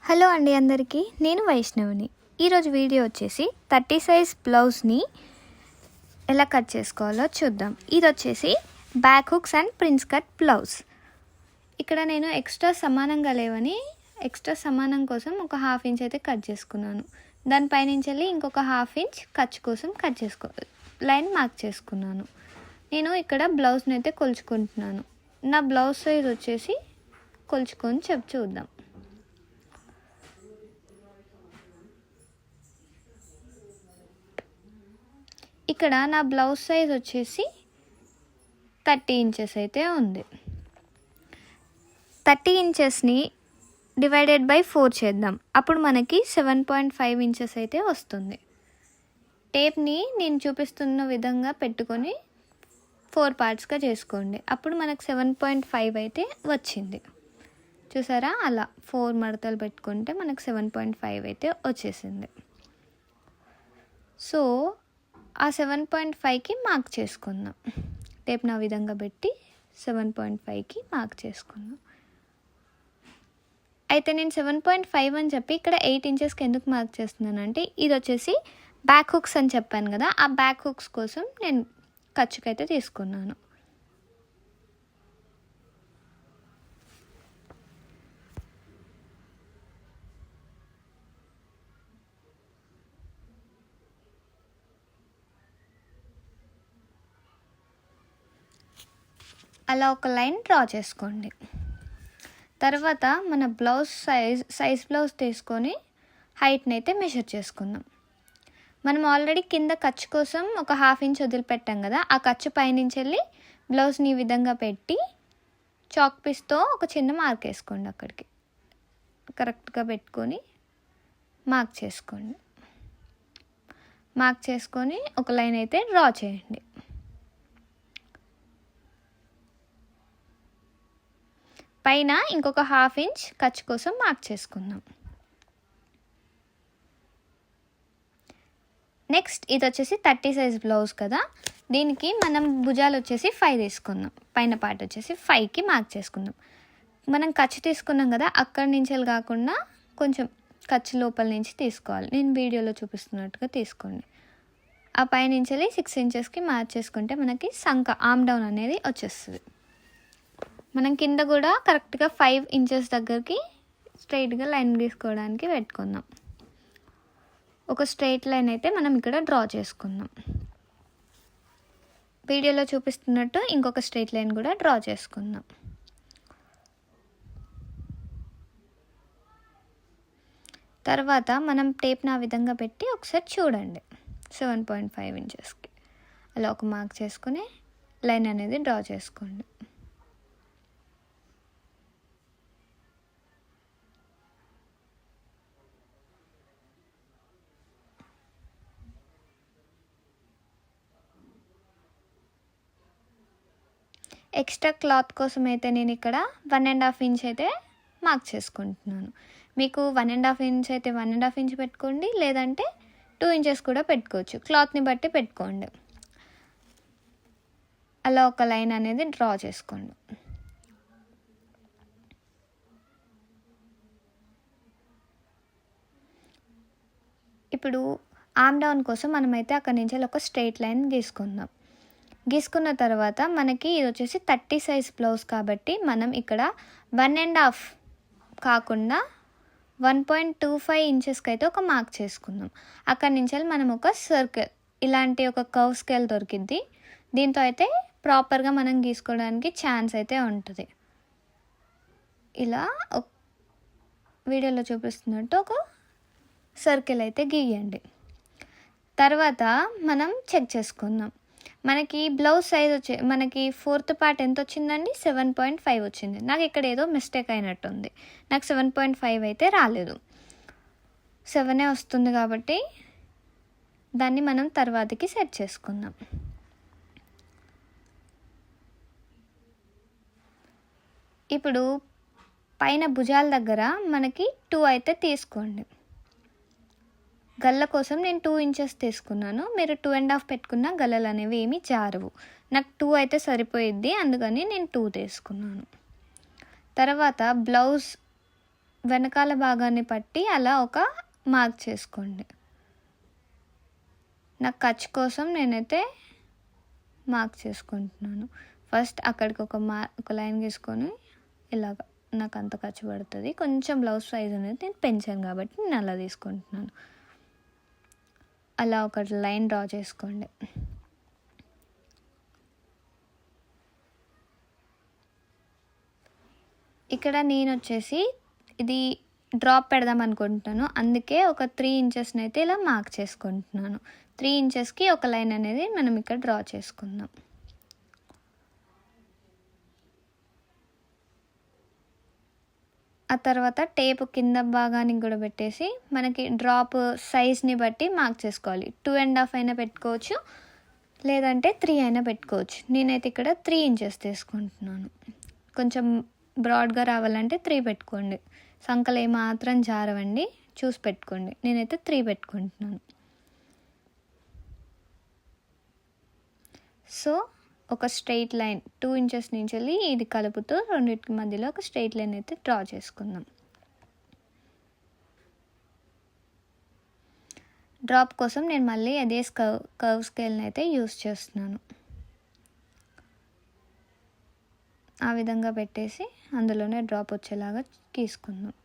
Hello అండి అందరికీ, నేను వైష్ణవిని. ఈరోజు వీడియో వచ్చేసి 30 సైజ్ బ్లౌజ్ని ఎలా కట్ చేసుకోవాలో చూద్దాం. ఇది వచ్చేసి back hooks and prince cut blouse. ఇక్కడ నేను ఎక్స్ట్రా సమానంగా లేవని ఎక్స్ట్రా సమానం కోసం ఒక 1/2 ఇంచ్ అయితే కట్ చేసుకున్నాను. దానిపైనుంచి వెళ్ళి ఇంకొక 1/2 ఇంచ్ ఖర్చు కోసం లైన్ మార్క్ చేసుకున్నాను. నేను ఇక్కడ బ్లౌజ్ని అయితే కొలుచుకుంటున్నాను. నా బ్లౌజ్ సైజ్ వచ్చేసి కొలుచుకొని చూద్దాం. ఇక్కడ నా బ్లౌజ్ సైజ్ వచ్చేసి 30 ఇంచెస్ అయితే ఉంది. 30 ఇంచెస్ని డివైడెడ్ బై 4 చేద్దాం. అప్పుడు మనకి 7.5 ఇంచెస్ అయితే వస్తుంది. టేప్ని నేను చూపిస్తున్న విధంగా పెట్టుకొని 4 పార్ట్స్గా చేసుకోండి. అప్పుడు మనకు 7.5 అయితే వచ్చింది. చూసారా, అలా 4 మడతలు పెట్టుకుంటే మనకు 7.5 అయితే వచ్చేసింది. సో ఆ 7.5కి మార్క్ చేసుకుందాం. టేప్ నా విధంగా పెట్టి 7.5కి మార్క్ చేసుకుందాం. అయితే నేను 7.5 అని చెప్పి ఇక్కడ 8 ఇంచెస్కి ఎందుకు మార్క్ చేస్తున్నాను అంటే, ఇది వచ్చేసి బ్యాక్ హుక్స్ అని చెప్పాను కదా, ఆ బ్యాక్ హుక్స్ కోసం నేను ఖర్చుకైతే తీసుకున్నాను. అలా ఒక లైన్ డ్రా చేసుకోండి. తర్వాత మన బ్లౌజ్ సైజ్ బ్లౌజ్ తీసుకొని హైట్ని అయితే మెజర్ చేసుకుందాం. మనం ఆల్రెడీ కింద ఖర్చు కోసం ఒక 1/2 ఇంచ్ వదిలిపెట్టాం కదా, ఆ ఖర్చు పైనుంచి వెళ్ళి బ్లౌజ్ని ఈ విధంగా పెట్టి చాక్ పీస్తో ఒక చిన్న మార్క్ వేసుకోండి. అక్కడికి కరెక్ట్గా పెట్టుకొని మార్క్ చేసుకోండి. మార్క్ చేసుకొని ఒక లైన్ అయితే డ్రా చేయండి. పైన ఇంకొక 1/2 ఇంచ్ ఖర్చు కోసం మార్క్ చేసుకుందాం. నెక్స్ట్ ఇది వచ్చేసి 30 సైజ్ బ్లౌజ్ కదా, దీనికి మనం భుజాలు వచ్చేసి 5 తీసుకుందాం. పైన పార్ట్ వచ్చేసి 5కి మార్క్ చేసుకుందాం. మనం ఖర్చు తీసుకున్నాం కదా, అక్కడి నుంచి కాకుండా కొంచెం ఖర్చు లోపల నుంచి తీసుకోవాలి. నేను వీడియోలో చూపిస్తున్నట్టుగా తీసుకోండి. ఆ పైనుంచి 6 ఇంచెస్కి మార్క్ చేసుకుంటే మనకి ఆర్మ్ డౌన్ అనేది వచ్చేస్తుంది. మనం కింద కూడా కరెక్ట్గా 5 ఇంచెస్ దగ్గరికి స్ట్రైట్గా లైన్ గీసుకోవడానికి పెట్టుకుందాం. ఒక స్ట్రైట్ లైన్ అయితే మనం ఇక్కడ డ్రా చేసుకుందాం. వీడియోలో చూపిస్తున్నట్టు ఇంకొక స్ట్రైట్ లైన్ కూడా డ్రా చేసుకుందాం. తర్వాత మనం టేప్ని ఆ విధంగా పెట్టి ఒకసారి చూడండి. 7.5 ఇంచెస్కి అలా ఒక మార్క్ చేసుకుని లైన్ అనేది డ్రా చేసుకోండి. ఎక్స్ట్రా క్లాత్ కోసం అయితే నేను ఇక్కడ 1.5 ఇంచ్ అయితే మార్క్ చేసుకుంటున్నాను. మీకు 1.5 ఇంచ్ అయితే 1.5 ఇంచ్ పెట్టుకోండి, లేదంటే 2 ఇంచెస్ కూడా పెట్టుకోవచ్చు. క్లాత్ని బట్టి పెట్టుకోండి. అలా ఒక లైన్ అనేది డ్రా చేసుకోండి. ఇప్పుడు ఆర్మ్ డౌన్ కోసం మనమైతే అక్కడి నుంచి ఒక స్ట్రైట్ లైన్ గీసుకున్న తర్వాత మనకి ఇది వచ్చేసి 30 సైజ్ బ్లౌజ్ కాబట్టి మనం ఇక్కడ 1.5 కాకుండా 1.25 ఇంచెస్కి అయితే ఒక మార్క్ చేసుకుందాం. అక్కడి నుంచి మనం ఒక సర్కిల్, ఇలాంటి ఒక కర్వ్ స్కేల్ దొరికింది. దీంతో అయితే ప్రాపర్గా మనం గీసుకోవడానికి ఛాన్స్ అయితే ఉంటుంది. ఇలా వీడియోలో చూపిస్తున్నట్టు ఒక సర్కిల్ అయితే గీయండి. తర్వాత మనం చెక్ చేసుకుందాం. మనకి బ్లౌజ్ సైజ్ మనకి 4th పార్ట్ ఎంత వచ్చిందండి? 7.5 వచ్చింది. నాకు ఇక్కడ ఏదో మిస్టేక్ అయినట్టుంది. నాకు 7.5 అయితే రాలేదు, 7 వస్తుంది కాబట్టి దాన్ని మనం తర్వాతకి సెట్ చేసుకుందాం. ఇప్పుడు పైన భుజాల దగ్గర మనకి 2 అయితే తీసుకోండి. గల్ల కోసం నేను 2 ఇంచెస్ తీసుకున్నాను. మీరు 2.5 పెట్టుకున్న గల్లలు అనేవి ఏమీ జారవు. నాకు 2 అయితే సరిపోయిద్ది, అందుకని నేను 2 తీసుకున్నాను. తర్వాత బ్లౌజ్ వెనకాల భాగాన్ని పట్టి అలా ఒక మార్క్ చేసుకోండి. నాకు ఖర్చు కోసం నేనైతే మార్క్ చేసుకుంటున్నాను. ఫస్ట్ అక్కడికి ఒక లైన్ గీసుకొని ఇలాగ నాకు అంత ఖర్చు పడుతుంది. కొంచెం బ్లౌజ్ సైజ్ అనేది నేను పెంచాను కాబట్టి నేను అలా తీసుకుంటున్నాను. అలా ఒక లైన్ డ్రా చేసుకోండి. ఇక్కడ నేను వచ్చేసి ఇది డ్రాప్ పెడదాం అనుకుంటున్నాను. అందుకే ఒక 3 ఇంచెస్ని అయితే ఇలా మార్క్ చేసుకుంటున్నాను. 3 ఇంచెస్కి ఒక లైన్ అనేది మనం ఇక్కడ డ్రా చేసుకుందాం. ఆ తర్వాత టేప్ కింద భాగానికి కూడా పెట్టేసి మనకి డ్రాప్ సైజ్ని బట్టి మార్క్ చేసుకోవాలి. 2.5 అయినా పెట్టుకోవచ్చు, లేదంటే 3 అయినా పెట్టుకోవచ్చు. నేనైతే ఇక్కడ 3 ఇంచెస్ తీసుకుంటున్నాను. కొంచెం బ్రాడ్గా రావాలంటే 3 పెట్టుకోండి. సంకలు ఏమాత్రం జారవండి, చూసి పెట్టుకోండి. నేనైతే 3 పెట్టుకుంటున్నాను. సో ఒక స్ట్రెయిట్ లైన్ 2 ఇంచెస్ నుంచి వెళ్ళి ఇది కలుపుతూ రెండింటికి మధ్యలో ఒక స్ట్రెయిట్ లైన్ అయితే డ్రా చేసుకుందాం. డ్రాప్ కోసం నేను మళ్ళీ అదే కర్వ్ స్కేల్ని అయితే యూస్ చేస్తున్నాను. ఆ విధంగా పెట్టేసి అందులోనే డ్రాప్ వచ్చేలాగా గీసుకుందాం.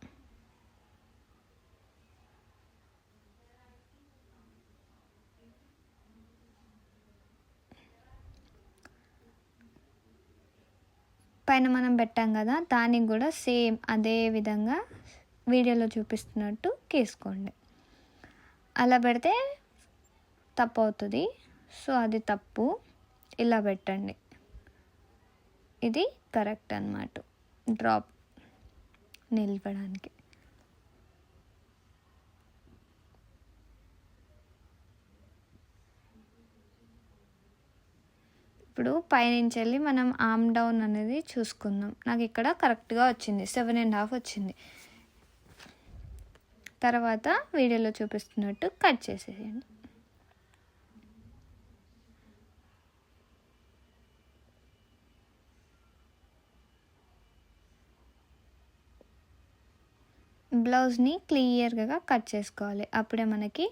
పైన మనం పెట్టాం కదా, దానికి కూడా సేమ్ అదే విధంగా వీడియోలో చూపిస్తున్నట్టు గీసుకోండి. అలా పెడితే తప్పు అవుతుంది. సో అది తప్పు. ఇలా పెట్టండి, ఇది కరెక్ట్ అన్నమాట డ్రాప్ నిలపడానికి. ఇప్పుడు పైనుంచి వెళ్ళి మనం ఆర్మ్ డౌన్ అనేది చూసుకుందాం. నాకు ఇక్కడ కరెక్ట్గా వచ్చింది, 7.5 వచ్చింది. తర్వాత వీడియోలో చూపిస్తున్నట్టు కట్ చేసేయండి. బ్లౌజ్ని క్లియర్గా కట్ చేసుకోవాలి. అప్పుడే మనకి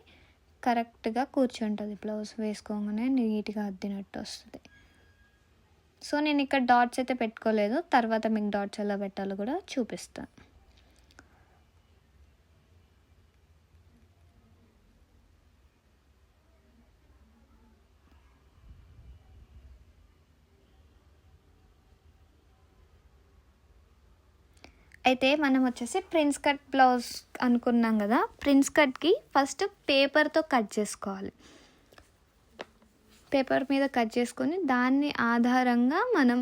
కరెక్ట్గా కూర్చుంటుంది. బ్లౌజ్ వేసుకోగానే నీట్గా అద్దినట్టు వస్తుంది. సో నేను ఇక్కడ డాట్స్ అయితే పెట్టుకోలేదు, తర్వాత మీకు డాట్స్ ఎలా పెట్టాలో కూడా చూపిస్తాను. అయితే మనం వచ్చేసి ప్రిన్స్ కట్ బ్లౌజ్ అనుకున్నాం కదా, ప్రిన్స్ కట్కి ఫస్ట్ పేపర్తో కట్ చేసుకోవాలి. పేపర్ మీద కట్ చేసుకొని దాన్ని ఆధారంగా మనం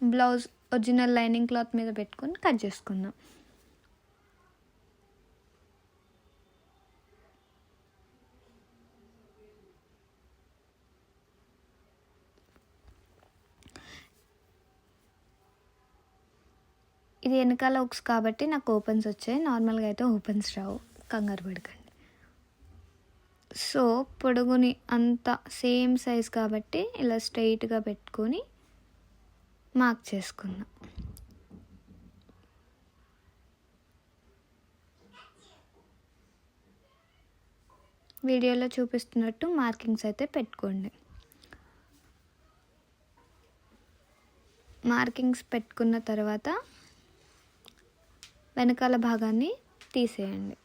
బ్లౌజ్ ఒరిజినల్ లైనింగ్ క్లాత్ మీద పెట్టుకొని కట్ చేసుకుందాం. ఇది వెనకాల హుక్స్ కాబట్టి నాకు ఓపెన్స్ వచ్చాయి. నార్మల్గా అయితే ఓపెన్స్ రావు, కంగారు పడకండి. సో పొడుగుని అంతా సేమ్ సైజ్ కాబట్టి ఇలా స్ట్రైట్గా పెట్టుకొని మార్క్ చేసుకుందాం. వీడియోలో చూపిస్తున్నట్టు మార్కింగ్స్ అయితే పెట్టుకోండి. మార్కింగ్స్ పెట్టుకున్న తర్వాత వెనకాల భాగాన్ని తీసేయండి.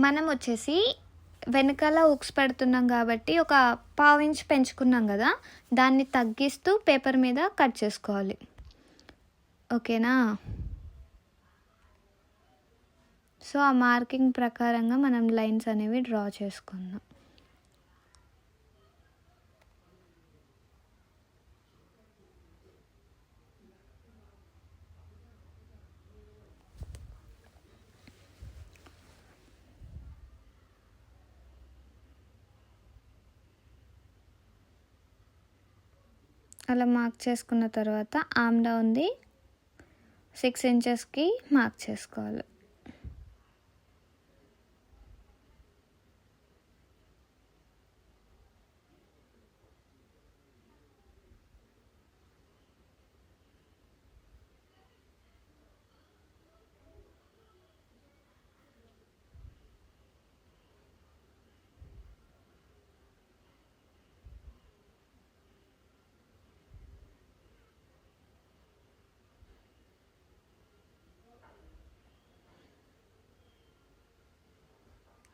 మనం వచ్చేసి వెనకాల హుక్స్ పెడుతున్నాం కాబట్టి ఒక 1/2 ఇంచ్ పెంచుకున్నాం కదా, దాన్ని తగ్గిస్తూ పేపర్ మీద కట్ చేసుకోవాలి. ఓకేనా? సో ఆ మార్కింగ్ ప్రకారంగా మనం లైన్స్ అనేవి డ్రా చేసుకుందాం. అలా మార్క్ చేసుకున్న తర్వాత ఆమ్ డౌన్ది 6 ఇంచెస్కి మార్క్ చేసుకోవాలి.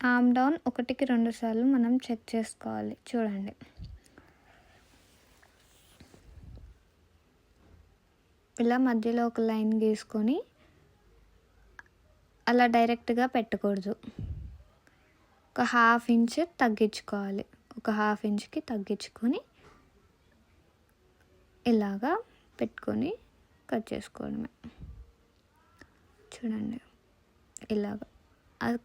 ఆమ్ డౌన్ 1కి 2 సార్లు మనం చెక్ చేసుకోవాలి. చూడండి, ఇలా మధ్యలో ఒక లైన్ గీసుకొని అలా డైరెక్ట్గా పెట్టకూడదు. ఒక 1/2 ఇంచ్ తగ్గించుకోవాలి. ఒక 1/2 ఇంచ్కి తగ్గించుకొని ఇలాగా పెట్టుకొని కట్ చేసుకోవడమే. చూడండి, ఇలాగా అది